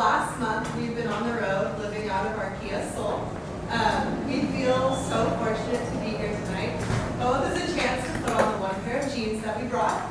last month we've been on the road living out of our Kia Soul. We feel so fortunate to be here tonight, both as a chance to put on the one pair of jeans that we brought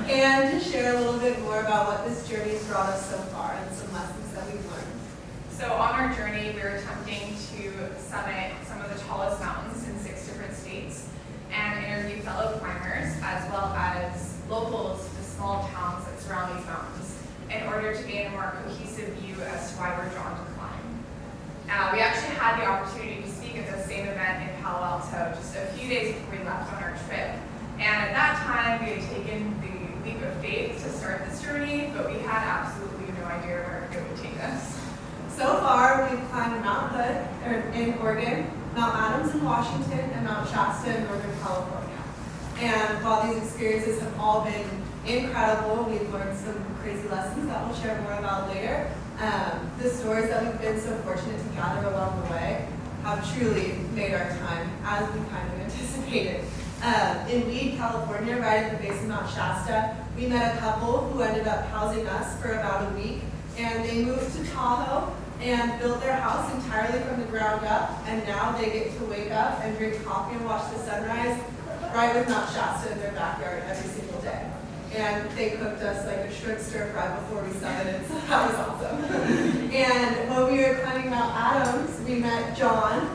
and to share a little bit more about what this journey has brought us so far and some lessons that we've learned. So on our journey, we were attempting to summit some of the tallest mountains in 6 different states and interview fellow climbers as well as locals to the small towns that surround these mountains in order to gain a more cohesive view as to why we're drawn to climb. We actually had the opportunity to speak at the same event in Palo Alto just a few days before we left on our trip. And at that time, we had taken the leap of faith to start this journey, but we had absolutely no idea where it would take us. So far, we've climbed Mount Hood in Oregon, Mount Adams in Washington, and Mount Shasta in Northern California. And while these experiences have all been incredible, we've learned some crazy lessons that we'll share more about later. The stories that we've been so fortunate to gather along the way have truly made our time as we kind of anticipated. In Weed, California, right at the base of Mount Shasta, we met a couple who ended up housing us for about a week, and they moved to Tahoe and built their house entirely from the ground up, and now they get to wake up and drink coffee and watch the sunrise right with Mount Shasta in their backyard every single day. And they cooked us like a shrimp stir fry before we summited, so that was awesome. And when we were climbing Mount Adams, we met John.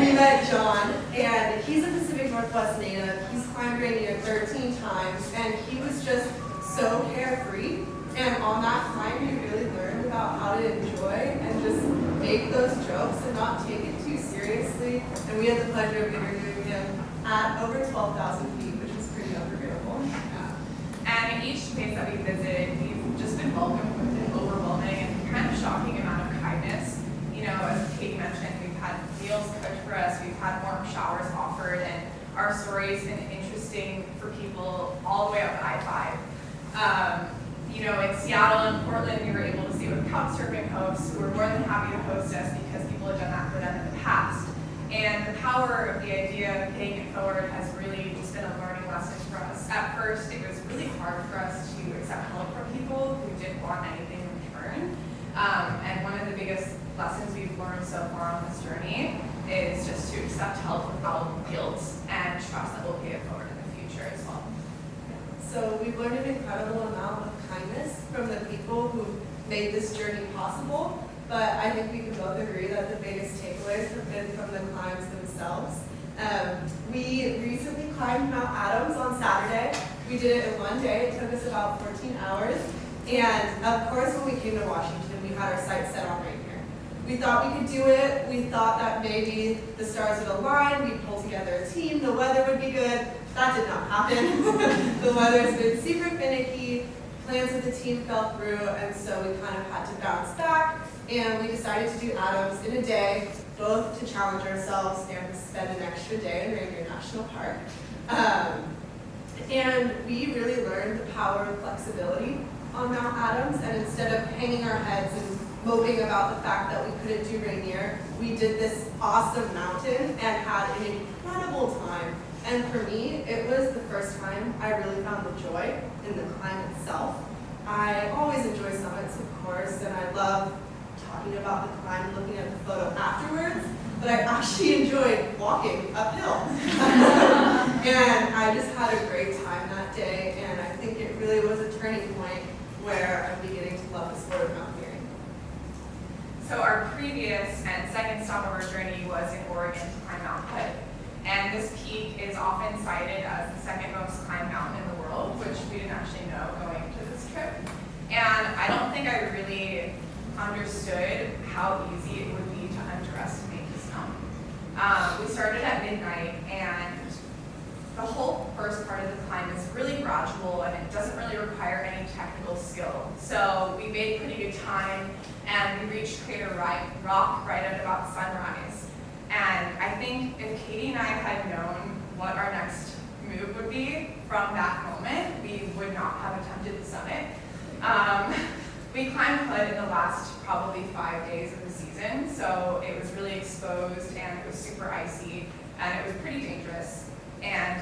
We met John, and he's a Pacific Northwest native. He's climbed Rainier 13 times, and he was just so carefree. And on that climb, he really learned about how to enjoy and just make those jokes and not take it too seriously. And we had the pleasure of interviewing him at over 12,000 feet, which is pretty unforgettable. And in each place that we visited, we've just been welcomed with an overwhelming and kind of shocking amount of kindness. You know, as Katie mentioned, we've had meals cooked for us, we've had warm showers offered, and our story's been interesting for people all the way up I-5. You know, in Seattle and Portland, we were able to stay with couchsurfing hosts who were more than happy to host us because people had done that for them in the past. And the power of the idea of paying it forward has really just been a learning lesson for us. At first, it was really hard for us to accept help from people who didn't want anything in return. And one of the biggest lessons we've learned so far on this journey is just to accept help without guilt and trust that we'll pay it forward in the future as well. So we've learned an incredible amount of kindness from the people who made this journey possible, but I think we can both agree that the biggest takeaways have been from the climbs themselves. We recently climbed Mount Adams on Saturday. We did it in one day. It took us about 14 hours. And of course, when we came to Washington, we had our sights set on Rainier. We thought we could do it. We thought that maybe the stars would align, we'd pull together a team, the weather would be good. That did not happen. The weather's been super finicky, plans with the team fell through, and so we kind of had to bounce back, and we decided to do Adams in a day, both to challenge ourselves and to spend an extra day in Rainier National Park. And we really learned the power of flexibility on Mount Adams, and instead of hanging our heads and moping about the fact that we couldn't do Rainier, we did this awesome mountain and had an incredible time. And for me, it was the first time I really found the joy in the climb itself. I always enjoy summits, of course, and I love talking about the climb and looking at the photo afterwards, but I actually enjoyed walking uphill. And I just had a great time that day, and I think it really was a turning point where I'm beginning to love the sport of mountaineering. So our previous and second stop of our journey was in Oregon to climb Mount Hood. And this peak is often cited as the second most climbed mountain in the world, which we didn't actually know going into this trip. And I don't think I really understood how easy it would be to underestimate this mountain. We started at midnight, and the whole first part of the climb is really gradual, and it doesn't really require any technical skill. So we made pretty good time, and we reached Crater Rock right at about sunrise. And I think if Katie and I had known what our next move would be from that moment, we would not have attempted the summit. We climbed Hood in the last probably 5 days of the season, so it was really exposed and it was super icy and it was pretty dangerous. And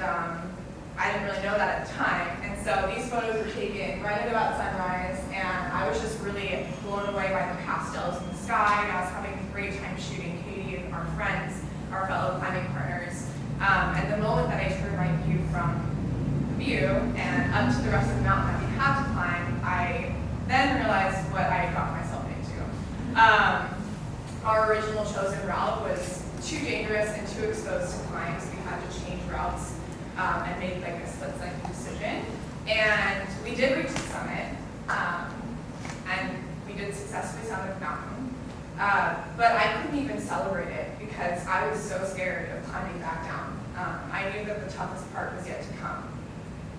I didn't really know that at the time. And so these these photos were taken right at about sunrise, and I was just really blown away by the pastels in the sky, and I was having a great time shooting Katie and our friends, our fellow climbing partners. And the moment that I turned my view from the view and up to the rest of the mountain that we had to climb, I then realized what I had got myself into. Our original chosen route was too dangerous and too exposed to climb, so we had to change routes and make like a split-second decision. And we did reach the summit, and we did successfully summit the mountain. But I couldn't even celebrate it because I was so scared of climbing back down. I knew that the toughest part was yet to come.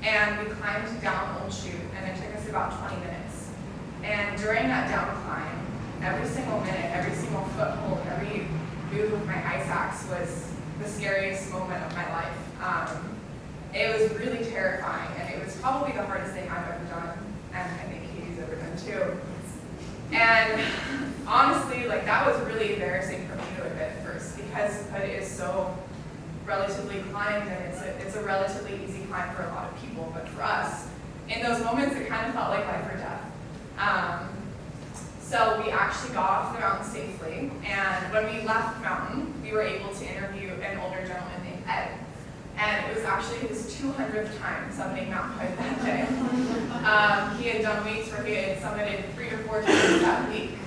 And we climbed down Old Chute, and it took us about 20 minutes. And during that down climb, every single minute, every single foothold, every move with my ice axe was the scariest moment of my life. It was really terrifying, and it was probably the hardest thing I've ever done, and I think Katie's ever done too. And honestly, like that was really embarrassing for me to admit at first, because it is so relatively climbed, and it's a relatively easy climb for a lot of people, but for us, in those moments, it kind of felt like life or death. So we actually got off the mountain safely, and when we left the mountain, we were able to interview an older gentleman named Ed. And it was actually his 200th time summiting Mount Hood that day. He had done weeks where he had summited 3 or 4 times that week.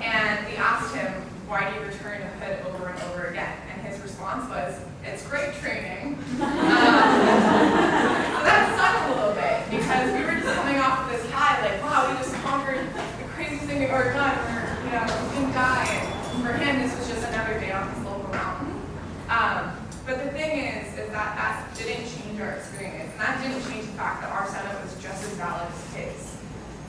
And we asked him, why do you return to Hood over and over again? And his response was, it's great training. So that sucked a little bit, because we were just coming off of this high, like, wow, we just conquered the craziest thing we've ever done. We didn't die. And for him, this was just another day on this local mountain. But the thing is that didn't change our experience, and that didn't change the fact that our setup was just as valid as his.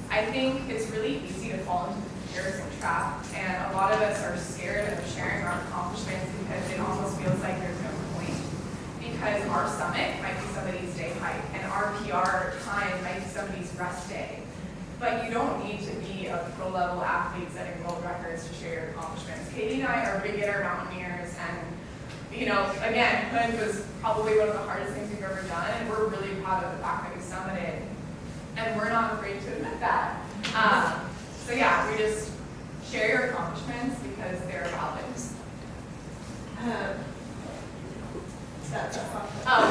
I think it's really easy to fall into the comparison trap, and a lot of us are scared of sharing our accomplishments because it almost feels like there's no point. Because our summit might be somebody's day hike, and our PR time might be somebody's rest day. But you don't need to be a pro-level athlete setting world records to share your accomplishments. Katie and I are beginner mountaineers, and again, Hood was probably one of the hardest things we've ever done, and we're really proud of the fact that we summited, and we're not afraid to admit that. So yeah, we just share your accomplishments because they're valid. That's awesome. Oh.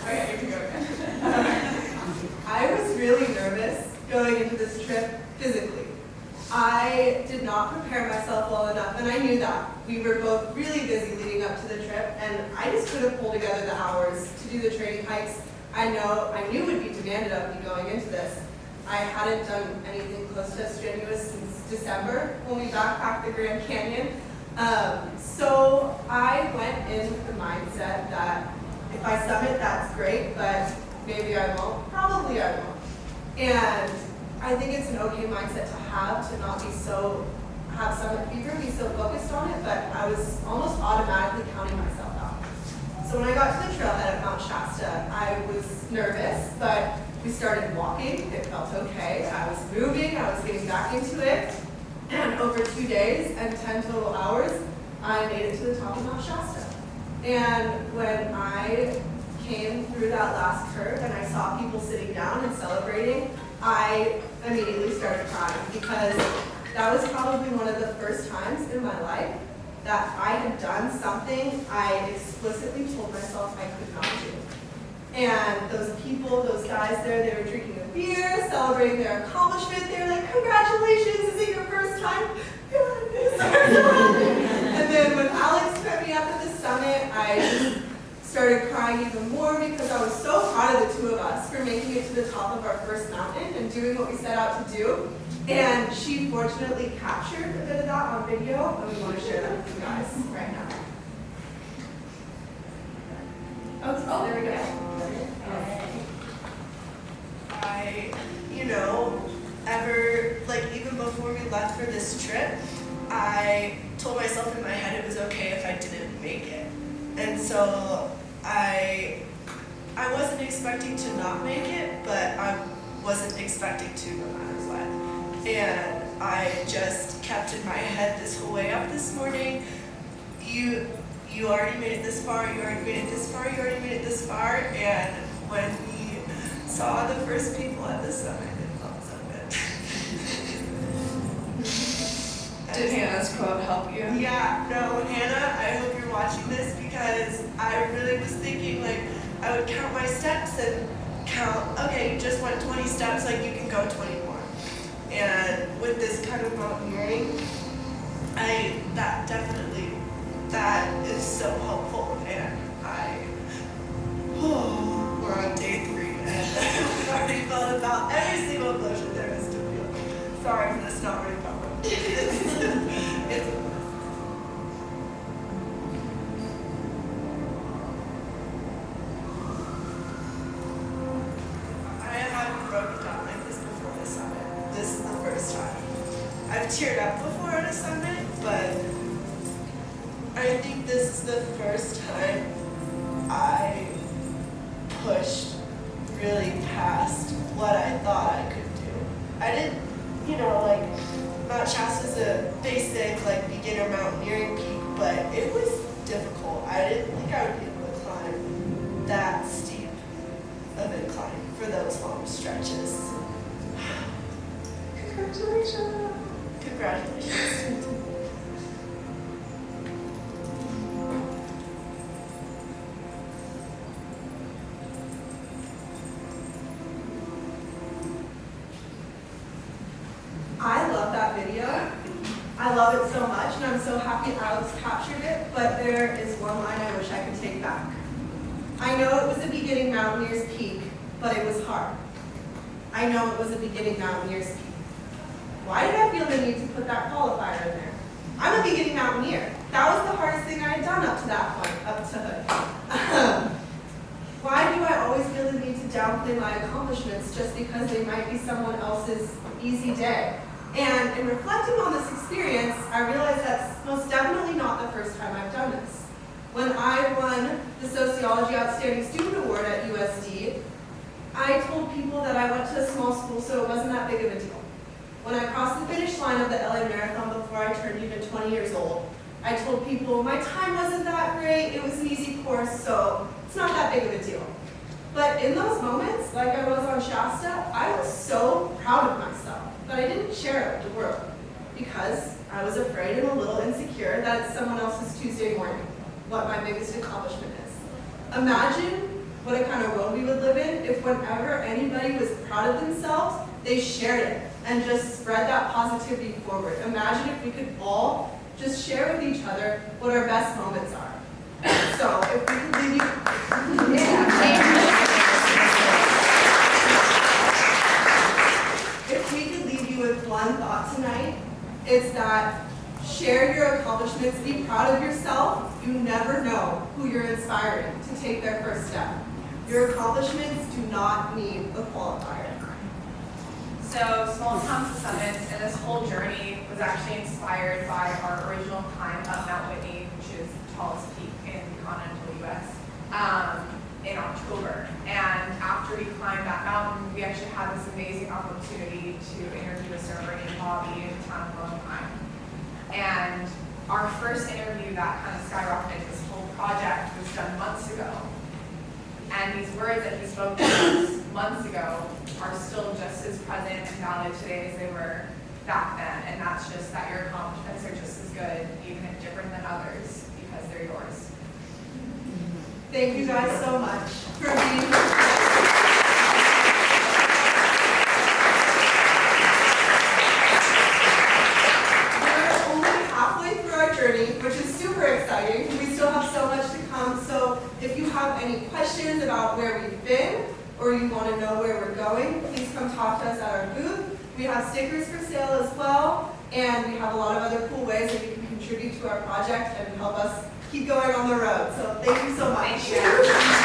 Okay, you can go again. I was really nervous going into this trip physically. I did not prepare myself well enough, and I knew that. We were both really busy leading up to the trip, and I just couldn't pull together the hours to do the training hikes I knew would be demanded of me going into this. I hadn't done anything close to strenuous since December when we backpacked the Grand Canyon. So I went in with the mindset that if I summit, that's great, but maybe I won't. Probably I won't. And I think it's an okay mindset to not have summit fever, be so focused on it, but I was almost automatically counting myself out. So when I got to the trailhead at Mount Shasta, I was nervous, but we started walking. It felt okay. I was moving. I was getting back into it. And over 2 days and 10 total hours, I made it to the top of Mount Shasta. And when I came through that last curve and I saw people sitting down and celebrating, I immediately started crying, because that was probably one of the first times in my life that I had done something I explicitly told myself I could not do. And those people, those guys there, they were drinking a beer, celebrating their accomplishment. They were like, congratulations, is it your first time? And then when Alex met me up at the summit, I just started crying even more, because I was so proud of the two of us for making it to the top of our first mountain and doing what we set out to do. And she fortunately captured a bit of that on video, and we want to share that with you guys right now. Oh, there we go. Even before we left for this trip, I told myself in my head it was okay if I didn't make it. And so I wasn't expecting to not make it, but I wasn't expecting to no matter what. And I just kept in my head this whole way up this morning, you already made it this far, you already made it this far, you already made it this far. And when we saw the first people at the summit, it felt so good. Did Hannah's quote help you? Yeah, no, Hannah, I hope you're watching this because I really was thinking like I would count my steps and count, okay, you just went 20 steps, like you can go 20 more. And with this kind of mountaineering, that is so helpful. And we're on day 3 and I've already felt about every single emotion there is to feel. Sorry for the snot problem. It's I haven't broken down like this before the summit. This is the first time. I've teared up before at a summit, but I think this is the first time I pushed really past what I thought I could do. I didn't, like Mount Shasta's a basic, like beginner mountaineering peak, but it was difficult. I didn't think I would be able to climb that steep of incline for those long stretches. Congratulations. Congratulations. I love that video. I love it so much, and I'm so happy Alex captured it, but there is one line I wish I could take back. I know it was a beginning mountaineer's peak, but it was hard. I know it was a beginning mountaineer's peak. Why did I feel the need to put that qualifier in there? I'm a beginning mountaineer. That was the hardest thing I had done up to that point, up to Hood. Why do I always feel the need to downplay my accomplishments just because they might be someone else's easy day? And in reflecting on this experience, I realized that's most definitely not the first time I've done this. When I won the Sociology Outstanding Student Award at USD, I told people that I went to a small school, so it wasn't that big of a deal. When I crossed the finish line of the LA Marathon before I turned even 20 years old, I told people my time wasn't that great, it was an easy course, so it's not that big of a deal. But in those moments, like I was on Shasta, I was so proud of myself, but I didn't share it with the world because I was afraid and a little insecure that it's someone else's Tuesday morning, what my biggest accomplishment is. Imagine what a kind of world we would live in if whenever anybody was proud of themselves, they shared it and just spread that positivity forward. Imagine if we could all just share with each other what our best moments are. So if we could leave you, if we could leave you with one thought tonight, it's that share your accomplishments, be proud of yourself. You never know who you're inspiring to take their first step. Your accomplishments do not need a qualifier. So Small Towns to Summits and this whole journey was actually inspired by our original climb up Mount Whitney, which is the tallest peak in continental US, in October. And after we climbed that mountain, we actually had this amazing opportunity to interview a server named Bobby in the town of Lone Pine. And our first interview that kind of skyrocketed this whole project was done months ago. And these words that he spoke to us months ago are still just as present and valid today as they were back then. And that's just that your accomplishments are just as good, even if different than others, because they're yours. Thank you guys so much for being here. Which is super exciting. We still have so much to come. So if you have any questions about where we've been or you want to know where we're going, please come talk to us at our booth. We have stickers for sale as well, and we have a lot of other cool ways that you can contribute to our project and help us keep going on the road. So thank you so much. Thank you.